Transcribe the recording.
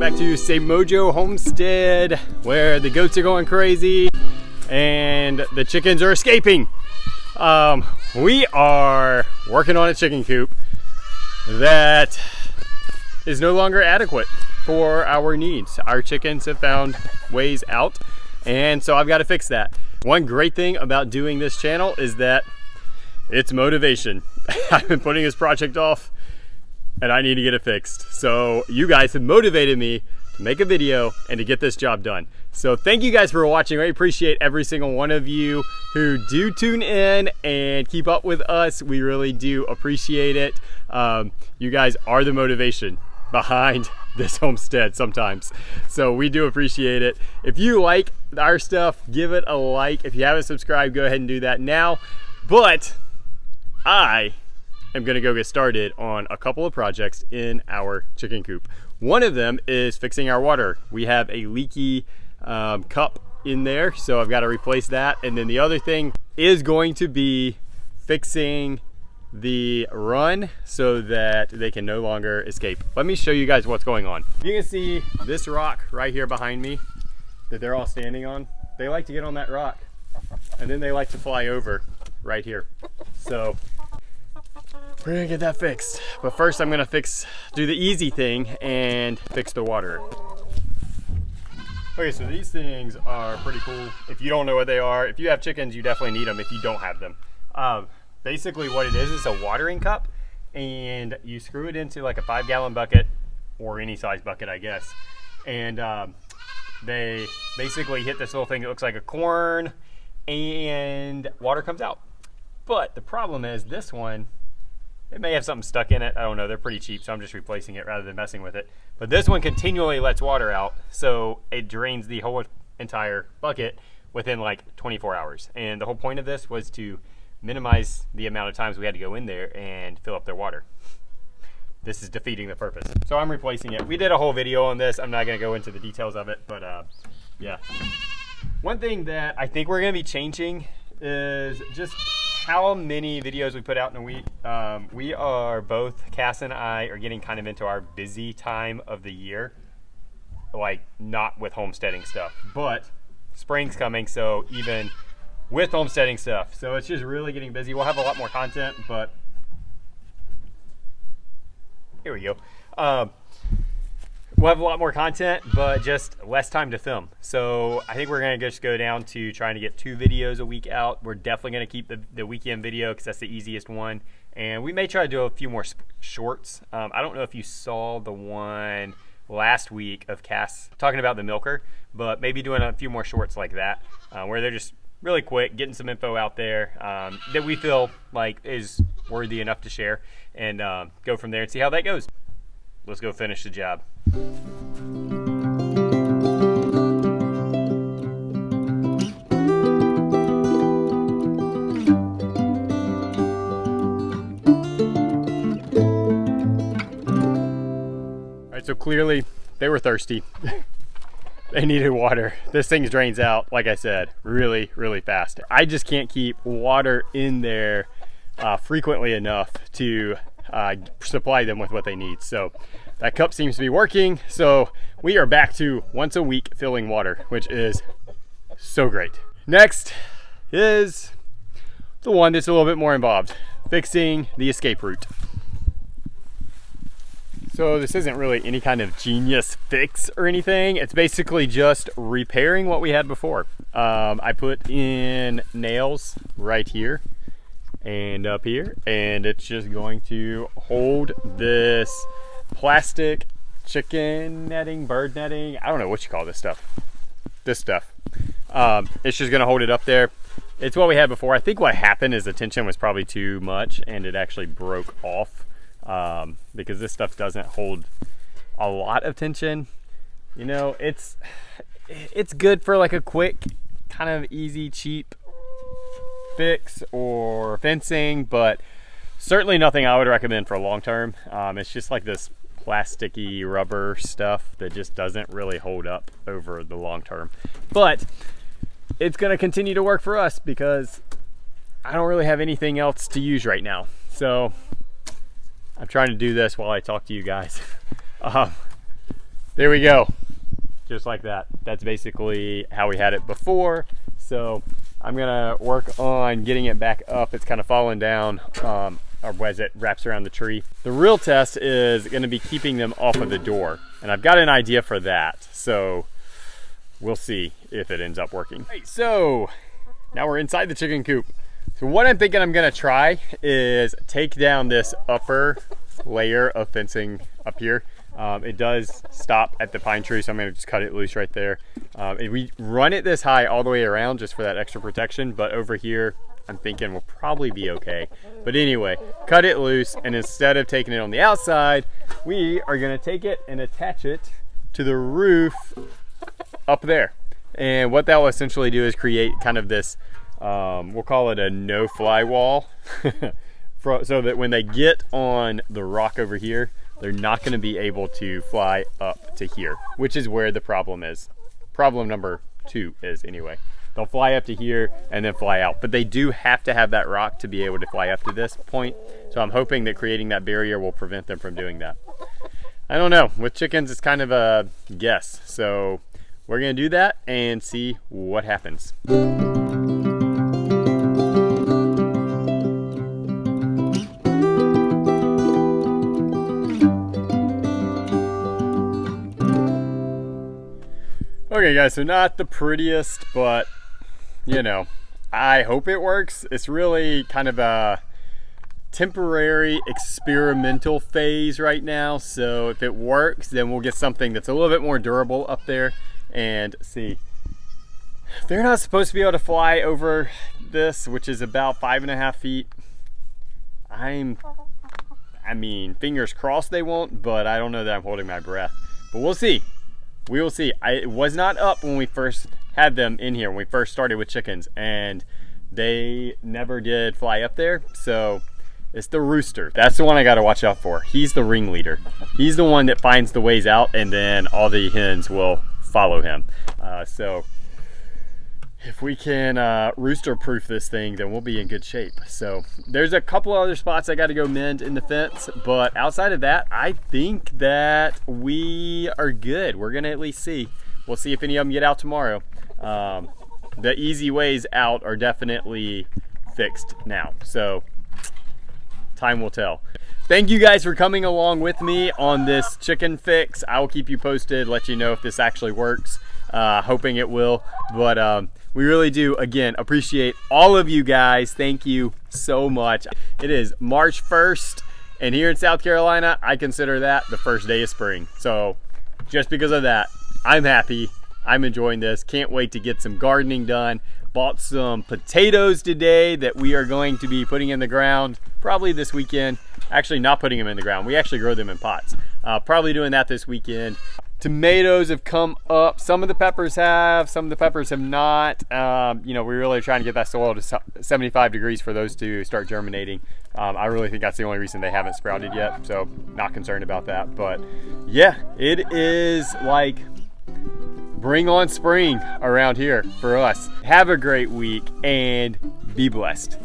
back to St. Mojo Homestead, where the goats are going crazy and the chickens are escaping. We are working on a chicken coop that is no longer adequate for our needs. Our chickens have found ways out, and so I've got to fix that. One great thing about doing this channel is that it's motivation. I've been putting this project off and I need to get it fixed. So you guys have motivated me to make a video and to get this job done. So thank you guys for watching. I appreciate every single one of you who do tune in and keep up with us. We really do appreciate it. You guys are the motivation behind this homestead sometimes. So we do appreciate it. If you like our stuff, give it a like. If you haven't subscribed, go ahead and do that now. But I am gonna go get started on a couple of projects in our chicken coop. One of them is fixing our water. We have a leaky cup in there, so I've got to replace that. And then the other thing is going to be fixing the run so that they can no longer escape. Let me show you guys what's going on. You can see this rock right here behind me that they're all standing on. They like to get on that rock and then they like to fly over right here. So we're gonna get that fixed. But first I'm gonna do the easy thing and fix the water. Okay, so these things are pretty cool. If you don't know what they are, if you have chickens, you definitely need them if you don't have them. Basically what it is a watering cup, and you screw it into like a 5-gallon bucket or any size bucket, I guess. And they basically hit this little thing that looks like a corn and water comes out. But the problem is this one, it may have something stuck in it. I don't know, they're pretty cheap, so I'm just replacing it rather than messing with it. But this one continually lets water out, so it drains the whole entire bucket within like 24 hours. And the whole point of this was to minimize the amount of times we had to go in there and fill up their water. This is defeating the purpose. So I'm replacing it. We did a whole video on this. I'm not gonna go into the details of it, but yeah. One thing that I think we're gonna be changing is just how many videos we put out in a week. We are both, Cass and I, are getting kind of into our busy time of the year. Like, not with homesteading stuff, but spring's coming, so even with homesteading stuff. So it's just really getting busy. We'll have a lot more content, but here we go. We'll have a lot more content, but just less time to film. So I think we're gonna just go down to trying to get 2 videos a week out. We're definitely gonna keep the weekend video because that's the easiest one. And we may try to do a few more shorts. I don't know if you saw the one last week of Cass talking about the milker, but maybe doing a few more shorts like that, where they're just really quick, getting some info out there that we feel like is worthy enough to share, and go from there and see how that goes. Let's go finish the job. All right, so clearly they were thirsty. They needed water. This thing drains out, like I said, really, really fast. I just can't keep water in there frequently enough to supply them with what they need. So that cup seems to be working. So we are back to once a week filling water, which is so great. Next is the one that's a little bit more involved, fixing the escape route. So this isn't really any kind of genius fix or anything. It's basically just repairing what we had before. I put in nails right here and up here, and it's just going to hold this plastic chicken netting, bird netting, I don't know what you call this stuff. This stuff. It's just gonna hold it up there. It's what we had before. I think what happened is the tension was probably too much and it actually broke off, because this stuff doesn't hold a lot of tension. You know, it's good for like a quick, kind of easy, cheap fix or fencing, but certainly nothing I would recommend for long term. It's just like this plasticky rubber stuff that just doesn't really hold up over the long term. But it's going to continue to work for us because I don't really have anything else to use right now. So I'm trying to do this while I talk to you guys. there we go. Just like that. That's basically how we had it before. So I'm gonna work on getting it back up. It's kind of falling down as it wraps around the tree. The real test is gonna be keeping them off of the door. And I've got an idea for that. So we'll see if it ends up working. Right, so now we're inside the chicken coop. So what I'm thinking I'm gonna try is take down this upper layer of fencing up here. It does stop at the pine tree, so I'm gonna just cut it loose right there. If we run it this high all the way around just for that extra protection, but over here, I'm thinking we'll probably be okay. But anyway, cut it loose, and instead of taking it on the outside, we are gonna take it and attach it to the roof up there. And what that will essentially do is create kind of this, we'll call it a no-fly wall, so that when they get on the rock over here, they're not going to be able to fly up to here, which is where the problem is. Problem number 2 is, anyway. They'll fly up to here and then fly out, but they do have to have that rock to be able to fly up to this point. So I'm hoping that creating that barrier will prevent them from doing that. I don't know. With chickens, it's kind of a guess. So we're going to do that and see what happens. Okay guys, so not the prettiest, but you know, I hope it works. It's really kind of a temporary experimental phase right now. So if it works, then we'll get something that's a little bit more durable up there. And see, they're not supposed to be able to fly over this, which is about 5.5 feet. I mean, fingers crossed they won't, but I don't know that I'm holding my breath. But we'll see. We will see. It was not up when we first had them in here, when we first started with chickens, and they never did fly up there. So it's the rooster. That's the one I got to watch out for. He's the ringleader. He's the one that finds the ways out, and then all the hens will follow him. So if we can rooster proof this thing, then we'll be in good shape. So there's a couple other spots I got to go mend in the fence, but outside of that, I think that we are good. We're gonna at least see. We'll see if any of them get out tomorrow. The easy ways out are definitely fixed now, so time will tell. Thank you guys for coming along with me on this chicken fix. I will keep you posted, let you know if this actually works. Hoping it will, but we really do, again, appreciate all of you guys. Thank you so much. It is March 1st, and here in South Carolina, I consider that the first day of spring. So just because of that, I'm happy. I'm enjoying this. Can't wait to get some gardening done. Bought some potatoes today that we are going to be putting in the ground probably this weekend. Actually, not putting them in the ground. We actually grow them in pots. Probably doing that this weekend. Tomatoes have come up. Some of the peppers have, some of the peppers have not. You know, we're really trying to get that soil to 75 degrees for those to start germinating. I really think that's the only reason they haven't sprouted yet, so not concerned about that. But yeah, it is like bring on spring around here for us. Have a great week and be blessed.